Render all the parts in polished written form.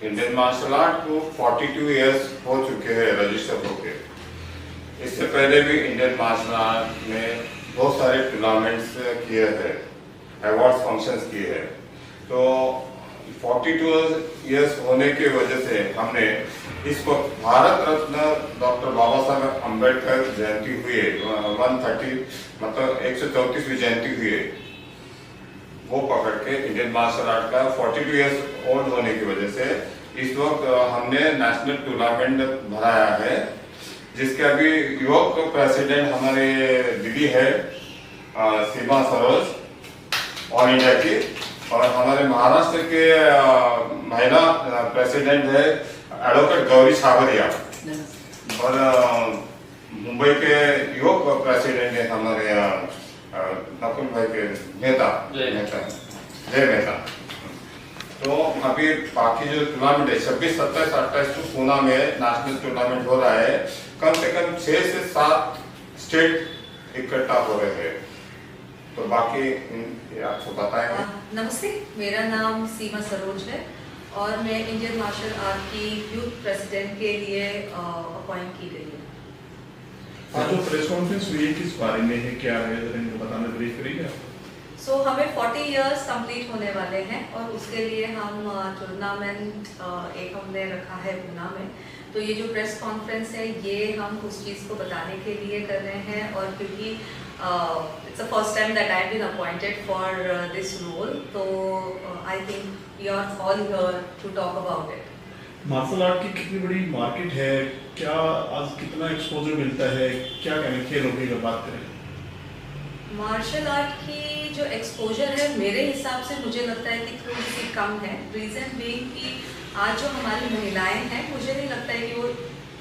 Indian martial art को 42 years हो चुके हैं रजिस्टर होके। इससे पहले भी इंडियन मार्शल आर्ट में बहुत सारे टूर्नामेंट्स किए हैं, अवार्ड्स फंक्शंस किए हैं। तो 42 इयर्स होने की वजह से हमने इस वक्त भारत रत्न डॉक्टर बाबा साहब अम्बेडकर जयंती हुई, 130 मतलब 134वीं जयंती हुई, वो पकड़ के इंडियन मार्शल आर्ट का 42 इयर्स ओल्ड होने की वजह से इस वक्त हमने नेशनल टूर्नामेंट भराया है, जिसके अभी युवक प्रेसिडेंट हमारे दीदी है सीमा सरोज ऑल इंडिया की, और हमारे महाराष्ट्र के महिला प्रेसिडेंट है एडवोकेट गौरी छाबरिया, और मुंबई के युवक प्रेसिडेंट है हमारे नकुल भाई के नेता जय मेहता। तो अभी बाकी जो टूर्नामेंट है 26, 27, 28 को पुणे में नेशनल टूर्नामेंट हो रहा है। कम से कम 6 से 7 स्टेट इकट्ठा हो रहे हैं। तो बाकी आपको बताएंगे। नमस्ते, मेरा नाम सीमा सरोज है और मैं इंडियन मार्शल आर्ट की यूथ प्रेसिडेंट के लिए अपॉइंट की गई है। आज जो प्रेस कॉन्फ्रेंस हुई है किस बारे में है, क्या है, जरा इनको बताना ब्रीफ करिएगा। हमें 40 इयर्स कंप्लीट होने वाले हैं और उसके लिए हम टूर्नामेंट एक हमने रखा है पुणे में। तो ये जो प्रेस कॉन्फ्रेंस है ये हम उस चीज़ को बताने के लिए कर रहे हैं, और क्योंकि it's the first time that I have been appointed for this role, तो I think we are all here to talk about it. Martial art की कितनी बड़ी मार्केट है, क्या आज कितना एक्सपोजर मिलता है, क्या कहने खेलों की अगर बात करें? मार्शल आर्ट की जो एक्सपोजर है मेरे हिसाब से मुझे लगता है कि थोड़ी सी कम है। रीज़न बीइंग कि आज जो हमारी महिलाएं हैं मुझे नहीं लगता है कि वो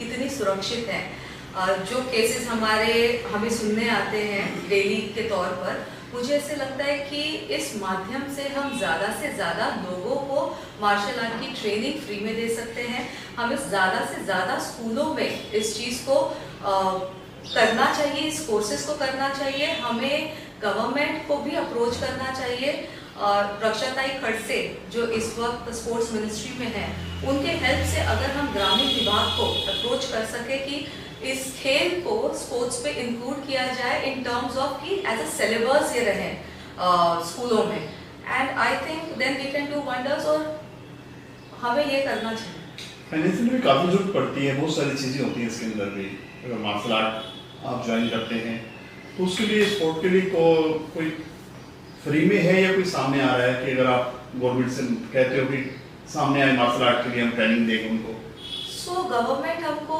इतनी सुरक्षित हैं। जो केसेस हमें सुनने आते हैं डेली के तौर पर, मुझे ऐसे लगता है कि इस माध्यम से हम ज़्यादा से ज़्यादा लोगों को मार्शल आर्ट की ट्रेनिंग फ्री में दे सकते हैं। हमें ज़्यादा से ज़्यादा स्कूलों में इस चीज़ को करना चाहिए, इस कोर्सेज को करना चाहिए। हमें गवर्नमेंट को भी अप्रोच करना चाहिए, और रक्षाताई खड़से जो इस वक्त स्पोर्ट्स मिनिस्ट्री में है, उनके हेल्प से अगर हम ग्रामीण विभाग को अप्रोच कर सके कि इस खेल को स्पोर्ट्स पे इंक्लूड किया जाए इन टर्म्स ऑफ कि एज अ सिलेबस ये रहे स्कूलों में, and I think then we can do wonders. और हमें ये करना चाहिए। फाइनेंशियल भी काफ़ी जरूरत पड़ती है, बहुत सारी चीज़ें होती हैं इसके अंदर भी। अगर मार्शल आर्ट आप ज्वाइन करते हैं तो उसके लिए स्पोर्ट के लिए कोई फ्री में है या कोई सामने आ रहा है कि अगर आप गवर्नमेंट से कहते हो कि सामने आए मार्शल आर्ट के लिए हम ट्रेनिंग देंगे उनको? गवर्नमेंट हमको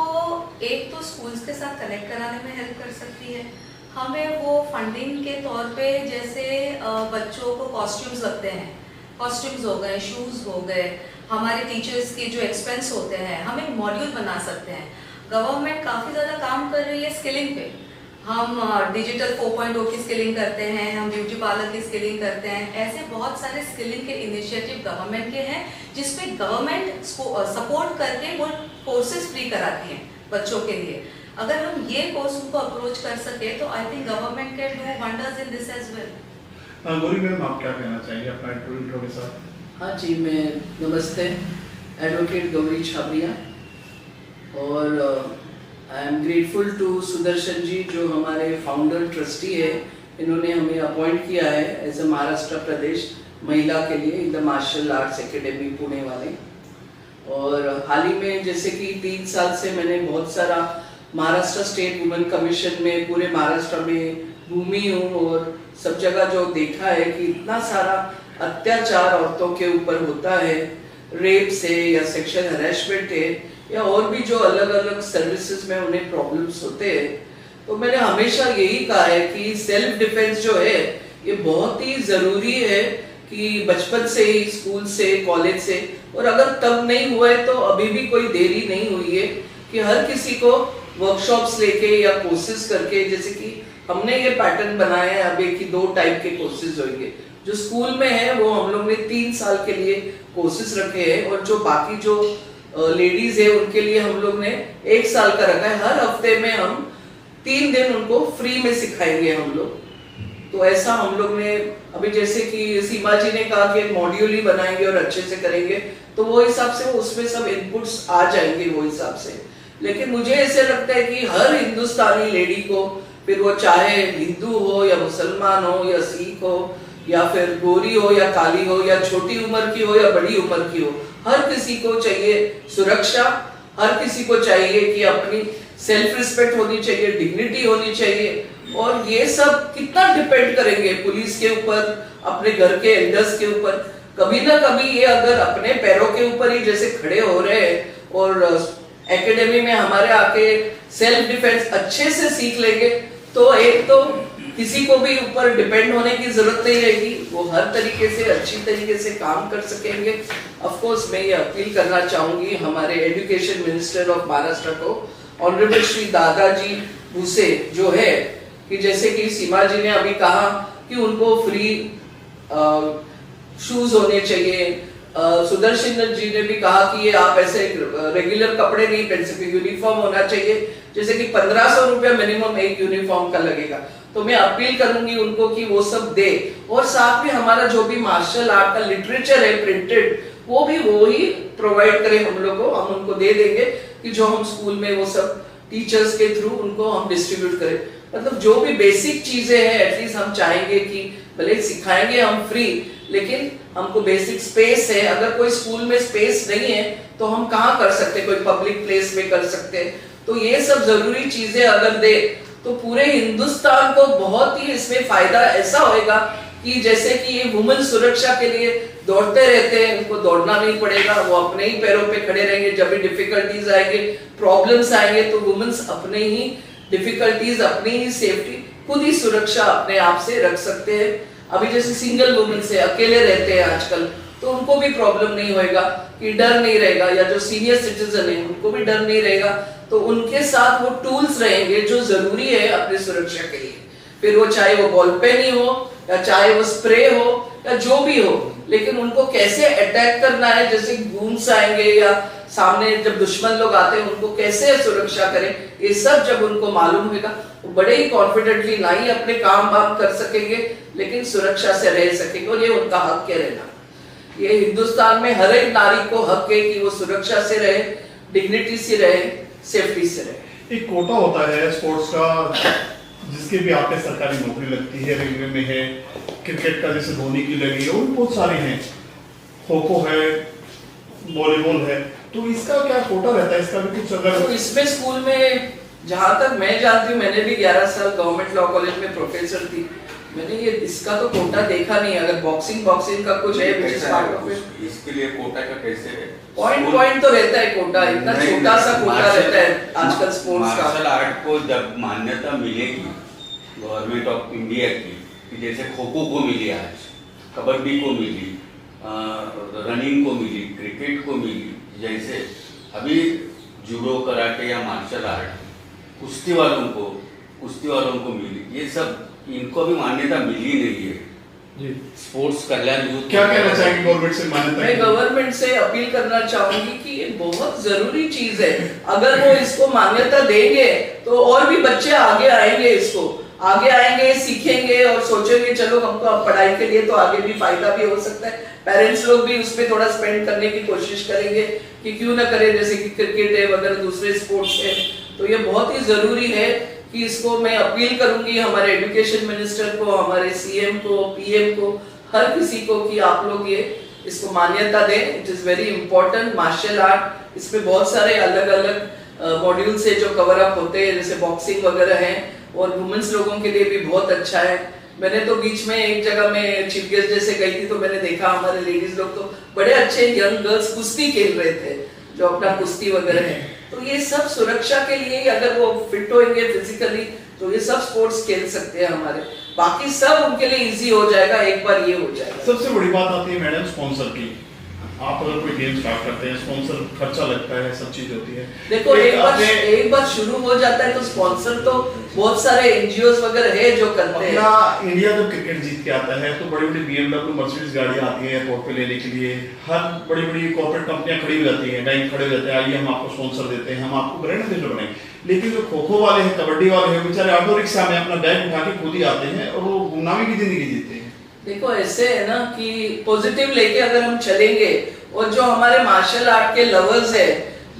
एक तो स्कूल्स के साथ कनेक्ट कराने में हेल्प कर सकती है। हमें वो फंडिंग के तौर पे जैसे बच्चों को कॉस्ट्यूम्स लगते हैं, कॉस्ट्यूम्स हो गए, शूज़ हो गए, हमारे टीचर्स के जो एक्सपेंस होते हैं, हम एक मॉड्यूल बना सकते हैं। गवर्नमेंट काफ़ी ज़्यादा काम कर रही है स्किलिंग पे। हम डिजिटल 4.0 की स्किलिंग करते हैं, हम ब्यूटी पार्लर की स्किलिंग करते हैं। ऐसे बहुत सारे स्किलिंग के इनिशिएटिव गवर्नमेंट के हैं जिसपे गवर्नमेंट सपोर्ट करके वो कोर्सेज फ्री कराती हैं बच्चों के लिए। अगर हम ये कोर्स उनको अप्रोच कर सके तो I think government can do wonders in this as well. Gauri madam, आप क्या कहना चाहेंगे अपना इंट्रो के साथ? हाँ जी, मैं नमस्ते, एडवोकेट गौरी छाबरिया, और I am grateful to Sudarshan ji जो हमारे फाउंडर ट्रस्टी है। इन्होंने हमें अपॉइंट किया है एज ए महाराष्ट्र प्रदेश महिला के लिए in the martial arts academy Pune वाले। और हाल ही में जैसे कि 3 साल से मैंने बहुत सारा महाराष्ट्र स्टेट वुमेन कमीशन में पूरे महाराष्ट्र में घूमी हूँ, और सब जगह जो देखा है कि इतना सारा अत्याचार औरतों के ऊपर होता है, रेप से या सेक्सुअल हरेसमेंट है या और भी जो अलग अलग सर्विसेज में उन्हें प्रॉब्लम्स होते हैं। तो मैंने हमेशा यही कहा है कि सेल्फ डिफेंस जो है ये बहुत ही ज़रूरी है, कि बचपन से ही स्कूल से कॉलेज से, और अगर तब नहीं हुआ है तो अभी भी कोई देरी नहीं हुई है कि हर किसी को वर्कशॉप्स लेके या कोर्सेज करके, जैसे कि हमने ये पैटर्न बनाया है अभी कि 2 टाइप के कोर्सेज होंगे। जो स्कूल में है वो हम लोग ने 3 साल के लिए कोर्सेज रखे हैं, और जो बाकी जो लेडीज है उनके लिए हम लोग ने 1 साल का रखा है। हर हफ्ते में हम 3 दिन उनको फ्री में सिखाएंगे हम लोग। तो ऐसा हम लोग ने अभी जैसे कि सीमा जी ने कहा कि एक मॉड्यूल ही बनाएंगे और अच्छे से करेंगे, तो वो हिसाब से उसमें सब इनपुट्स आ जाएंगे वो हिसाब से। लेकिन मुझे ऐसे लगता है कि हर हिंदुस्तानी लेडी को, फिर वो चाहे हिंदू हो या मुसलमान हो या सिख हो या फिर गोरी हो या काली हो या छोटी उम्र की हो या बड़ी उम्र की हो, हर किसी को चाहिए सुरक्षा, हर किसी को चाहिए कि अपनी सेल्फ रिस्पेक्ट होनी चाहिए, डिग्निटी होनी चाहिए। और ये सब कितना डिपेंड करेंगे पुलिस के ऊपर, अपने घर के एल्डर्स के ऊपर। कभी ना कभी ये अगर अपने पैरों के ऊपर ही जैसे खड़े हो रहे हैं और एकेडमी में हमारे आके सेल्फ डिफेंस अच्छे से सीख लेंगे, तो एक तो किसी को भी ऊपर डिपेंड होने की जरूरत नहीं रहेगी, वो हर तरीके से अच्छी तरीके से काम कर सकेंगे। ऑफ कोर्स मैं ये अपील करना चाहूंगी हमारे एजुकेशन मिनिस्टर ऑफ महाराष्ट्र को, ऑनरेबल श्री दादाजी भूसे जो है, कि जैसे कि सीमा जी ने अभी कहा कि उनको फ्री शूज होने चाहिए, सुदर्शन जी ने भी कहा कि ये आप ऐसे रेगुलर कपड़े नहीं पहन सकते, यूनिफॉर्म होना चाहिए, जैसे कि 1500 रुपया मिनिमम एक यूनिफॉर्म का लगेगा। तो मैं अपील करूंगी उनको कि वो सब दे, और साथ में हमारा जो भी मार्शल आर्ट का लिटरेचर है प्रिंटेड, वो भी वो ही प्रोवाइड करें हम लोग को, हम उनको दे देंगे कि जो हम स्कूल में वो सब टीचर्स के थ्रू उनको हम डिस्ट्रीब्यूट करें। मतलब जो भी बेसिक चीजें हैं एटलीस्ट हम चाहेंगे कि भले सिखाएंगे हम फ्री, लेकिन हमको बेसिक स्पेस है, अगर कोई स्कूल में स्पेस नहीं है तो हम कहाँ कर सकते, कोई पब्लिक प्लेस में कर सकते हैं। तो ये सब जरूरी चीजें अगर दे तो पूरे हिंदुस्तान को बहुत ही इसमें फायदा ऐसा होएगा कि जैसे कि ये वुमेन सुरक्षा के लिए दौड़ते रहते हैं, उनको दौड़ना नहीं पड़ेगा, वो अपने ही पैरों पे खड़े रहेंगे। जब भी डिफिकल्टीज आएंगे, प्रॉब्लम्स आएंगे, तो वुमेन्स अपने ही डिफिकल्टीज, अपनी ही सेफ्टी, खुद ही सुरक्षा अपने आप से रख सकते हैं। अभी जैसे सिंगल वुमेन से अकेले रहते हैं आजकल, तो उनको भी प्रॉब्लम नहीं होएगा, कि डर नहीं रहेगा, या जो सीनियर सिटीजन है उनको भी डर नहीं रहेगा। तो उनके साथ वो टूल्स रहेंगे जो जरूरी है अपनी सुरक्षा के लिए, फिर वो चाहे वो बॉल पेन ही हो या चाहे वो स्प्रे हो या जो भी हो, लेकिन उनको कैसे अटैक करना है, जैसे गूंस आएंगे या सामने जब दुश्मन लोग आते हैं उनको कैसे सुरक्षा करें, ये सब जब उनको मालूम होगा, वो बड़े ही कॉन्फिडेंटली ना ही अपने काम वाम कर सकेंगे, लेकिन सुरक्षा से रह सकेंगे। और ये उनका हक है रहना। ये हिंदुस्तान में हर एक नारी को हक है कि वो सुरक्षा से रहे, डिग्निटी से रहे, सेफ्टी से रहे। एक कोटा होता है स्पोर्ट्स का, जिसके भी आपके सरकारी नौकरी लगती है, रेलवे में है, क्रिकेट का जैसे धोनी की लगी है, और बहुत सारे हैं, खो खो है, वॉलीबॉल है, तो इसका क्या कोटा रहता है? इसका भी कुछ अगर तो इसमें स्कूल में जहां तक मैं जानती हूँ, मैंने भी 11 साल गवर्नमेंट लॉ कॉलेज में प्रोफेसर थी, मैंने ये इसका तो कोटा देखा नहीं। अगर बॉक्सिंग का कुछ है इसके लिए कोटा का कैसे है? पॉइंट तो रहता है कोटा, इतना छोटा सा कोटा रहता है आजकल स्पोर्ट्स का। मार्शल आर्ट को जब मान्यता मिलेगी गवर्नमेंट ऑफ इंडिया की, कि जैसे खो खो को मिली, आज कबड्डी को मिली, रनिंग को मिली, क्रिकेट को मिली, जैसे अभी जूडो, कराटे या मार्शल आर्ट कुश्ती वालों को मिली, ये सब इनको भी मान्यता मिली नहीं है। जी। स्पोर्ट्स कल्याण यूथ क्या कहना चाहेंगे गवर्नमेंट से मान्यता? मैं गवर्नमेंट से अपील करना चाहूंगी कि ये बहुत जरूरी चीज है, अगर वो इसको मान्यता देंगे तो और भी बच्चे आगे आएंगे, इसको आगे आएंगे, सीखेंगे और सोचेंगे चलो हमको अब पढ़ाई के लिए तो आगे भी फायदा भी हो सकता है। पेरेंट्स लोग भी उस पर थोड़ा स्पेंड करने की कोशिश करेंगे कि क्यों ना करें, जैसे कि क्रिकेट है वगैरह दूसरे स्पोर्ट्स है। तो ये बहुत ही जरूरी है कि इसको मैं अपील करूंगी हमारे एजुकेशन मिनिस्टर को, हमारे सीएम को, पीएम को, हर किसी को कि आप लोग ये इसको मान्यता दें। It is very important. Martial art, इसमें बहुत सारे अलग अलग मॉड्यूल से जो कवर अप होते हैं, जैसे बॉक्सिंग वगैरह है, और वुमेन्स लोगों के लिए भी बहुत अच्छा है। मैंने तो बीच में एक जगह में चीफ गेस्ट जैसे गई थी, तो मैंने देखा हमारे लेडीज लोग तो बड़े अच्छे यंग गर्ल्स कुश्ती खेल रहे थे, जो अपना कुश्ती वगैरह है। तो ये सब सुरक्षा के लिए, अगर वो फिट होंगे फिजिकली, तो ये सब स्पोर्ट्स खेल सकते हैं हमारे, बाकी सब उनके लिए इजी हो जाएगा एक बार ये हो जाएगा। सबसे बड़ी बात आती है मैडम स्पॉन्सर की। आप अगर कोई गेम स्टार्ट करते हैं, स्पॉन्सर खर्चा लगता है, सब चीज होती है। देखो एक बार शुरू हो जाता है तो स्पॉन्सर तो बहुत सारे एनजीओस वगैरह है जो करते हैं। अपना इंडिया जब क्रिकेट जीत के आता है तो बड़ी बड़ी BMW, मर्सिडीज गाड़ियां आती है एयरपोर्ट पे लेने के लिए। हर बड़ी बड़ी कॉर्पोरेट कंपनियां खड़ी हो जाती हैं, बैंक खड़े हो जाते हैं, आइए हम आपको स्पॉन्सर देते हैं, हम आपको ब्रांड एम्बेसडर बनाएंगे। लेकिन जो खो खो वाले हैं, कबड्डी वाले हैं, बेचारे ऑटो रिक्शा में अपना बैग उठा के खुद ही आते हैं और वो गुमनामी की जिंदगी जीते हैं। देखो ऐसे है ना कि पॉजिटिव लेके अगर हम चलेंगे, और जो हमारे मार्शल आर्ट के लवर्स है,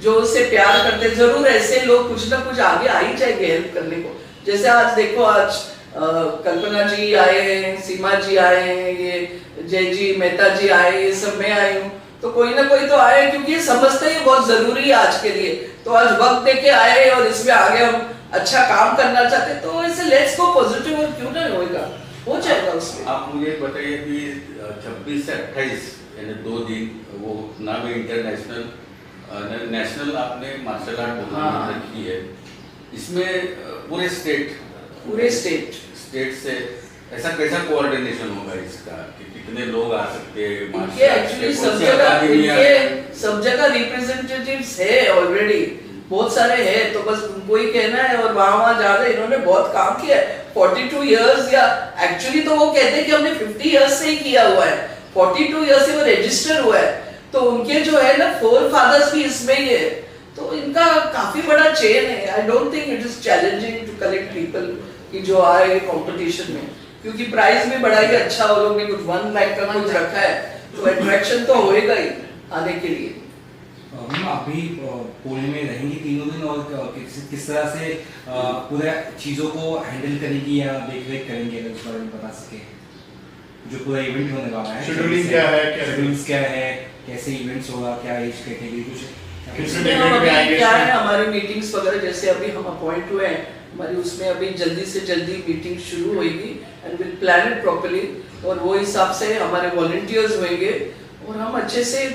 जो उससे प्यार करते, जरूर ऐसे लोग कुछ ना कुछ आगे आ ही जाएंगे हेल्प करने को। जैसे आज देखो, आज कल्पना जी आए हैं, सीमा जी आए हैं, ये जय जी मेहता जी आए, ये सब मैं आई हूँ, तो कोई ना कोई तो आए, क्योंकि ये समझते ही बहुत जरूरी है आज के लिए। तो आज वक्त दे के आए और इसमें आगे हम अच्छा काम करना चाहते, तो ऐसे लेट्स गो पॉजिटिव, और क्यों ना होएगा, हो जाएगा उसमें। आप मुझे बताइए कि 26 से 28 यानी 2 दिन वो नाम इंटरनेशनल नेशनल आपने मार्शल आर्ट टूर्नामेंट रखी है, इसमें पूरे स्टेट से ऐसा कैसा कोऑर्डिनेशन होगा इसका कि कितने लोग आ सकते हैं? इनके एक्चुअली सब जगह रिप्रेजेंटेटिव्स है ऑलरेडी, बहुत सारे हैं, तो बस उनको ही कहना है और वहाँ जा रहे। इन्होंने बहुत काम किया है 42 इयर्स, या एक्चुअली तो वो कहते हैं कि हमने 50 इयर्स से ही किया हुआ है, 42 इयर्स से वो रजिस्टर हुआ है, तो उनके जो है ना फोर फादर्स भी इसमें ही है, तो इनका काफी बड़ा चेन है। I don't think it is challenging to collect people कि जो आए कंपटीशन में, क्योंकि प्राइस भी बड़ा ही अच्छा, वो लोग ने कुछ 1 लाख का कुछ रखा है, तो अट्रैक्शन तो होएगा ही आने के लिए। अभी पुणे में रहेंगी 3 दिन, और किस तरह से पूरे चीजों को हैंडल करेंगी या देख-रेख करेंगी, अगर इस बारे में बता सके। जो पूरा इवेंट होने वाला है, शेड्यूलिंग क्या है, कैसे इवेंट्स होगा, क्या एज कैटेगरी, कुछ क्या है हमारे मीटिंग्स वगैरह, जैसे अभी हम अपॉइंट हुए हैं, हमारी उसमें अभी जल्दी से जल्दी मीटिंग शुरू होगी, and will plan it properly, और वो हिसाब से हमारे वॉलंटियर्स होंगे, और हम अच्छे से,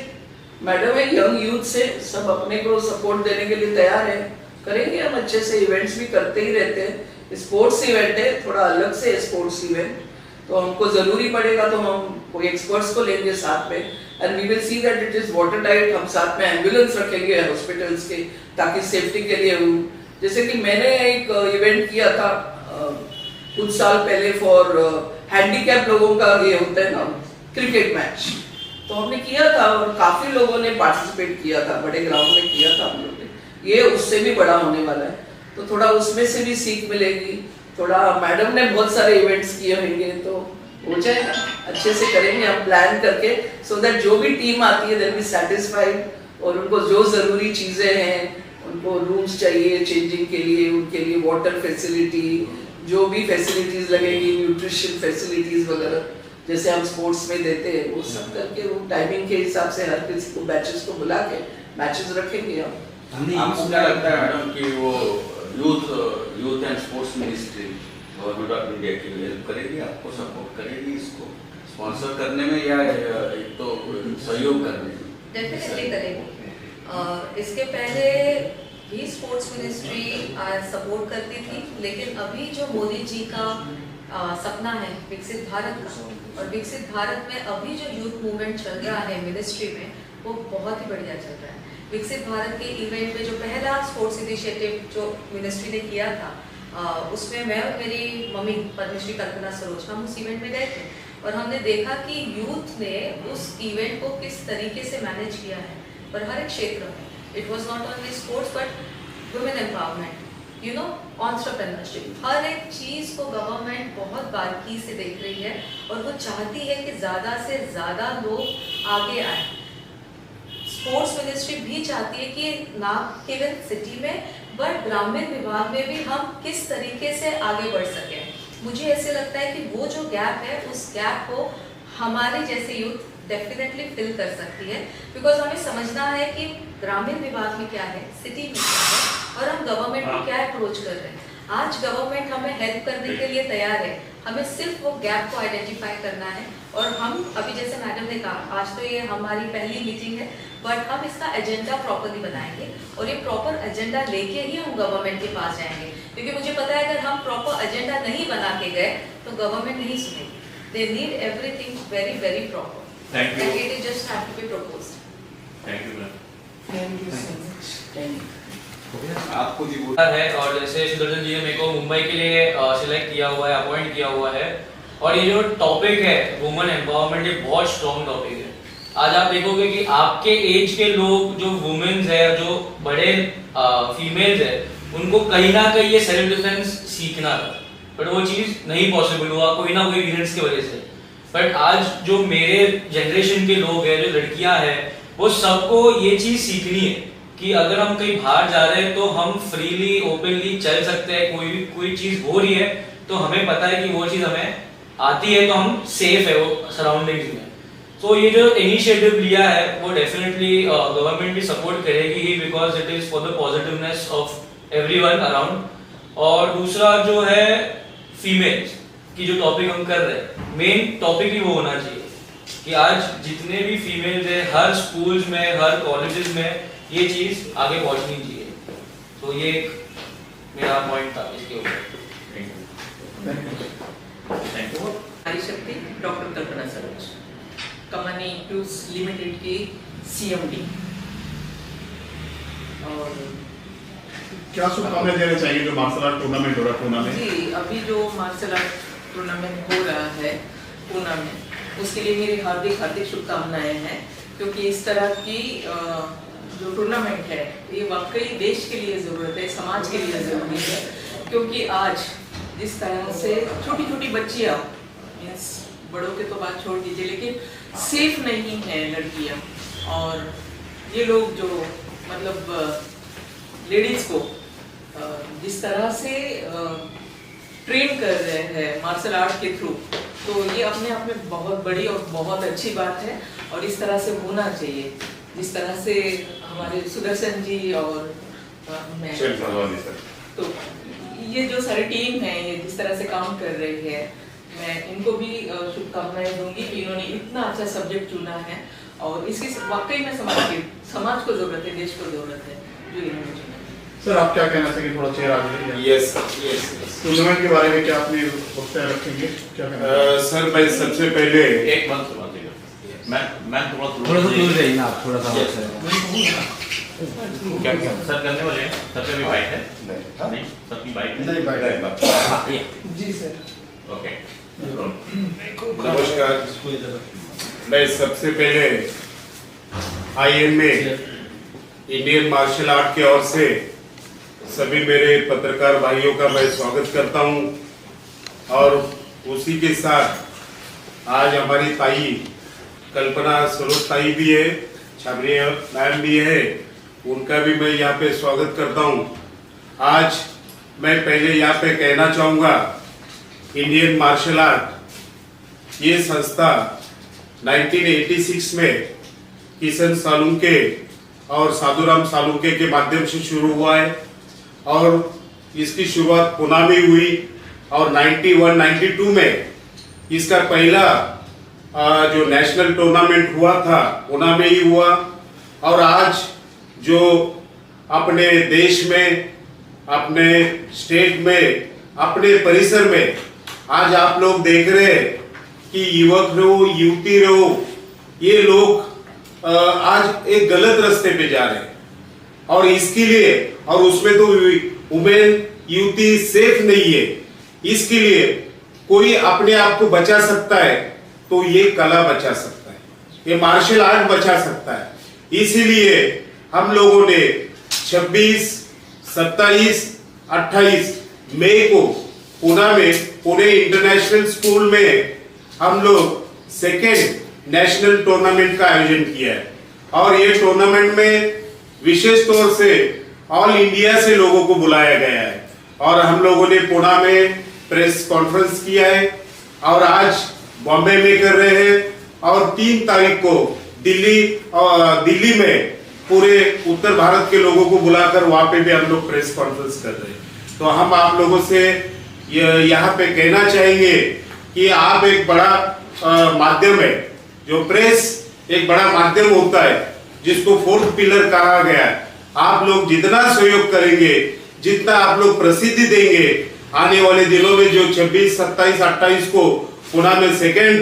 मैडम है यंग यूथ से सब अपने को सपोर्ट देने के लिए तैयार है, करेंगे हम अच्छे से। इवेंट्स भी करते ही रहते हैं, स्पोर्ट्स इवेंट है, थोड़ा अलग से स्पोर्ट्स इवेंट, तो हमको जरूरी पड़ेगा तो हम कोई एक्सपर्ट्स को लेंगे साथ में, and we will see that it is water tight. हम साथ में एम्बुलेंस रखेंगे हॉस्पिटल्स के, ताकि सेफ्टी के लिए हो। जैसे कि मैंने एक इवेंट किया था कुछ साल पहले फॉर हैंडीकैप लोगों का, ये होता है ना क्रिकेट मैच, तो हमने किया था और काफी लोगों ने पार्टिसिपेट किया था, बड़े ग्राउंड में किया था हम लोगों ने। ये उससे भी बड़ा होने वाला है, तो थोड़ा उसमें से भी सीख मिलेगी। थोड़ा मैडम ने बहुत सारे इवेंट्स किए होंगे, तो हो जाएगा, अच्छे से करेंगे हम प्लान करके, सो दैट जो भी टीम आती है दे विल बी सैटिस्फाइड, और उनको जो जरूरी चीजें हैं, उनको रूम्स चाहिए चेंजिंग के लिए, उनके लिए वाटर फैसिलिटी, जो भी फैसिलिटीज लगेगी, न्यूट्रिशन फैसिलिटीज वगैरह जैसे हम स्पोर्ट्स में देते हैं, वो सब करके वो टाइमिंग के हिसाब से हर किसी को बैचेस को बुला के मैचेस रखेंगे हम। आपको क्या लगता है मैडम कि वो youth and sports ministry government of India की हेल्प करेगी, आपको सपोर्ट करेगी इसको स्पॉन्सर करने में, या एक तो सहयोग करने में? डेफिनेटली करेगी। इसके पहले भी स्पोर्ट्स मिनिस्ट्री सपोर्ट करती थी, लेकिन अभी जो मोदी जी का सपना है विकसित भारत का, और विकसित भारत में अभी जो यूथ मूवमेंट चल रहा है मिनिस्ट्री में, वो बहुत ही बढ़िया चल रहा है। विकसित भारत के इवेंट में जो पहला स्पोर्ट्स इनिशिएटिव जो मिनिस्ट्री ने किया था, उसमें मैं और मेरी मम्मी पद्मश्री कल्पना सरोज हम उस इवेंट में गए थे, और हमने देखा कि यूथ ने उस इवेंट को किस तरीके से मैनेज किया है, और हर एक क्षेत्र में। It was not only sports but women empowerment, you know, entrepreneurship, हर एक चीज़ को गवर्नमेंट बहुत बारीकी से देख रही है, और वो चाहती है कि ज़्यादा से ज़्यादा लोग आगे आए। स्पोर्ट्स मिनिस्ट्री भी चाहती है कि ना केवल सिटी में बट ग्रामीण विभाग में भी हम किस तरीके से आगे बढ़ सकें। मुझे ऐसे लगता है कि वो जो गैप है, उस गैप को हमारे जैसे यूथ डेफिनेटली फिल कर सकती है, बिकॉज हमें समझना है कि ग्रामीण विभाग में क्या है, सिटी में क्या है, और हम गवर्नमेंट को क्या अप्रोच कर रहे हैं। आज गवर्नमेंट हमें हेल्प करने के लिए तैयार है, हमें सिर्फ वो गैप को आइडेंटिफाई करना है। और हम अभी जैसे मैडम ने कहा, आज तो ये हमारी पहली मीटिंग है, बट हम इसका एजेंडा प्रॉपरली बनाएंगे, और ये प्रॉपर एजेंडा लेके ही हम गवर्नमेंट के पास जाएंगे, क्योंकि मुझे पता है अगर हम प्रॉपर एजेंडा नहीं बना के गए तो गवर्नमेंट नहीं सुनेगी। They need everything very very proper, Thank you. and it is just have to be proposed. Thank you ma'am. Thank you so much. Thank you. आपको जी बोला है, और जैसे सुदर्शन जी ने मेरे को मुंबई के लिए सिलेक्ट किया हुआ है, अपॉइंट किया हुआ है, और ये जो टॉपिक है वुमेन एम्पावरमेंट, ये बहुत स्ट्रॉन्ग टॉपिक है। आज आप देखोगे कि आपके एज के लोग जो वुमेन्स है, जो बड़े फीमेल्स है, उनको कहीं ना कहीं ये सेल्फ डिफेंस सीखना था, बट वो चीज़ नहीं पॉसिबल हुआ कोई ना कोई रीजंस की वजह से। बट आज जो मेरे जनरेशन के लोग हैं, जो लड़कियां हैं, वो सबको ये चीज सीखनी है कि अगर हम कहीं बाहर जा रहे हैं तो हम फ्रीली ओपनली चल सकते हैं। कोई चीज हो रही है तो हमें पता है कि वो चीज हमें आती है, तो हम सेफ है वो सराउंडिंग्स में। तो ये जो इनिशिएटिव लिया है वो डेफिनेटली गवर्नमेंट भी सपोर्ट करेगी ही, because it is for the positiveness of everyone around. और दूसरा जो है फीमेल्स की जो टॉपिक हम कर रहे हैं, मेन टॉपिक ही वो होना चाहिए कि आज जितने भी फीमेल्स हैं हर स्कूल्स में, हर कॉलेजेस में ये चीज आगे पहुंचनी चाहिए। तो ये एक मेरा पॉइंट था इसके ऊपर। नारी शक्ति डॉक्टर कल्पना सरोज, कमानी टूल्स लिमिटेड की CMD। और क्या शुभकामनाएं देना चाहिए जो मार्शल आर्ट टूर्नामेंट हो रहा है पूना में? जी, अभी जो मार्शल आर्ट टूर्नामेंट हो रहा है पूना में, उसके लिए मेरी हार्दिक शुभकामनाएं हैं, क्योंकि इस तरह की जो टूर्नामेंट है ये वाकई देश के लिए ज़रूरत है, समाज के लिए ज़रूरी है। क्योंकि आज जिस तरह से छोटी छोटी बच्चियाँ, मीन्स बड़ों के तो बात छोड़ दीजिए, लेकिन सेफ नहीं है लड़कियाँ, और ये लोग जो मतलब लेडीज़ को जिस तरह से ट्रेन कर रहे हैं मार्शल आर्ट के थ्रू, तो ये अपने आप में बहुत बड़ी और बहुत अच्छी बात है, और इस तरह से होना चाहिए जिस तरह से हमारे सुदर्शन जी और मैं, तो ये जो सारी टीम है ये जिस तरह से काम कर रही है, मैं इनको भी शुभकामनाएं दूंगी कि इन्होंने इतना अच्छा सब्जेक्ट चुना है, और इसकी वाकई में समाज को जरूरत है, देश को जरूरत है जो इन्होंने चुना। सर आप क्या कहना चाहिए, थोड़ा चेयर आगे? यस टूर्नामेंट के बारे में क्या अपने वक्तव्य रखेंगे, क्या कहना? सर मैं सबसे पहले एक मंथ मैं थोड़ा सा दूर जाइए ना, थोड़ा सा क्या सर करने वाले हैं? सबके भी बाइक है? नहीं सबकी बाइक है? नहीं बाइक जी सर। ओके नमस्कार। मैं सबसे पहले IMA इंडियन मार्शल आर्ट की ओर से सभी मेरे पत्रकार भाइयों का मैं स्वागत करता हूं, और उसी के साथ आज हमारी ताई कल्पना सरोज ताई भी है, छाबरिया मैम भी है, उनका भी मैं यहाँ पे स्वागत करता हूँ। आज मैं पहले यहाँ पे कहना चाहूँगा, इंडियन मार्शल आर्ट ये संस्था 1986 में किशन सालुंके और साधुराम सालुंके के माध्यम से शुरू हुआ है, और इसकी शुरुआत पुणे में हुई, और 91-92 में इसका पहला जो नेशनल टूर्नामेंट हुआ था पुणे में ही हुआ। और आज जो अपने देश में, अपने स्टेट में, अपने परिसर में आज आप लोग देख रहे हैं कि युवक रहो, युवती रहो, ये लोग आज एक गलत रास्ते पे जा रहे हैं, और इसके लिए, और उसमें तो वुमेन युवती सेफ नहीं है, इसके लिए कोई अपने आप को बचा सकता है तो ये कला बचा सकता है, ये मार्शल आर्ट बचा सकता है। इसीलिए हम लोगों ने 26, 27, 28 मई को पुणे में, पुणे इंटरनेशनल स्कूल में हम लोग सेकेंड नेशनल टूर्नामेंट का आयोजन किया है, और ये टूर्नामेंट में विशेष तौर से ऑल इंडिया से लोगों को बुलाया गया है, और हम लोगों ने पुणे में प्रेस कॉन्फ्रेंस किया है, और आज बॉम्बे में कर रहे हैं, और 3 तारीख को दिल्ली में पूरे उत्तर भारत के लोगों को बुलाकर वहां पे भी हम लोग प्रेस कॉन्फ्रेंस कर रहे हैं। तो हम आप लोगों से यहाँ पे कहना चाहेंगे कि आप एक बड़ा माध्यम है, जो प्रेस एक बड़ा माध्यम होता है जिसको 4th पिलर कहा गया है। आप लोग जितना सहयोग करेंगे, जितना आप लोग प्रसिद्धि देंगे, आने वाले दिनों में जो 26, 27, 28 को पुणे में सेकेंड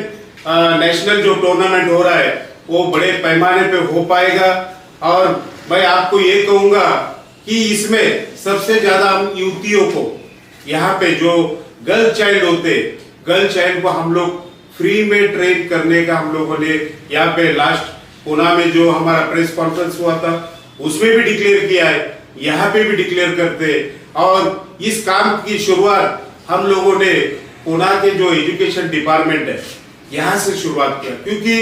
नेशनल जो टूर्नामेंट हो रहा है वो बड़े पैमाने पे हो पाएगा। और मैं आपको ये कहूंगा कि इसमें सबसे ज्यादा हम युवतियों को, यहाँ पे जो गर्ल चाइल्ड होते, गर्ल चाइल्ड को हम लोग फ्री में ट्रेन करने का हम लोगों ने यहाँ पे लास्ट पुणे में जो हमारा प्रेस कॉन्फ्रेंस हुआ था उसमें भी डिक्लेयर किया है, यहाँ पे भी डिक्लेयर करते। और इस काम की शुरुआत हम लोगों ने पुणे के जो एजुकेशन डिपार्टमेंट है यहाँ से शुरुआत किया, क्योंकि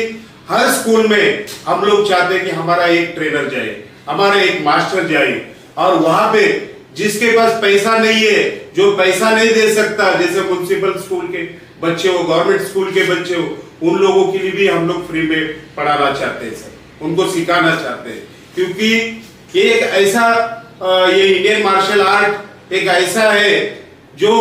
हर स्कूल में हम लोग चाहते हैं कि हमारा एक ट्रेनर जाए, हमारा एक मास्टर जाए, और वहां पे जिसके पास पैसा नहीं है, जो पैसा नहीं दे सकता, जैसे म्युनिसिपल स्कूल के बच्चे हो, गवर्नमेंट स्कूल के बच्चे हो, उन लोगों के लिए भी हम लोग फ्री में पढ़ाना चाहते हैं सर, उनको सिखाना चाहते हैं। क्योंकि ये एक ऐसा ये इंडियन मार्शल आर्ट एक ऐसा है जो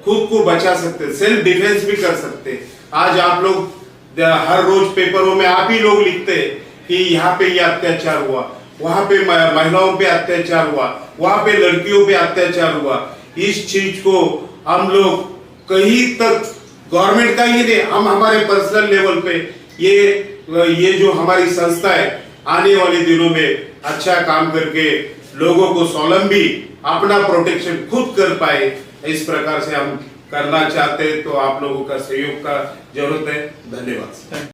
खुद को बचा सकते हैं, सेल्फ डिफेंस भी कर सकते हैं। आज आप लोग हर रोज पेपरों में आप ही लोग लिखते हैं कि यहाँ पे ये अत्याचार हुआ, वहां पे महिलाओं पे अत्याचार हुआ, वहां पे लड़कियों पे अत्याचार हुआ। इस चीज को हम लोग कहीं तक गवर्नमेंट का ही नहीं, हम हमारे पर्सनल लेवल पे ये जो हमारी संस्था है आने वाले दिनों में अच्छा काम करके लोगों को स्वावलंबी अपना प्रोटेक्शन खुद कर पाए, इस प्रकार से हम करना चाहते हैं। तो आप लोगों का सहयोग का जरूरत है। धन्यवाद।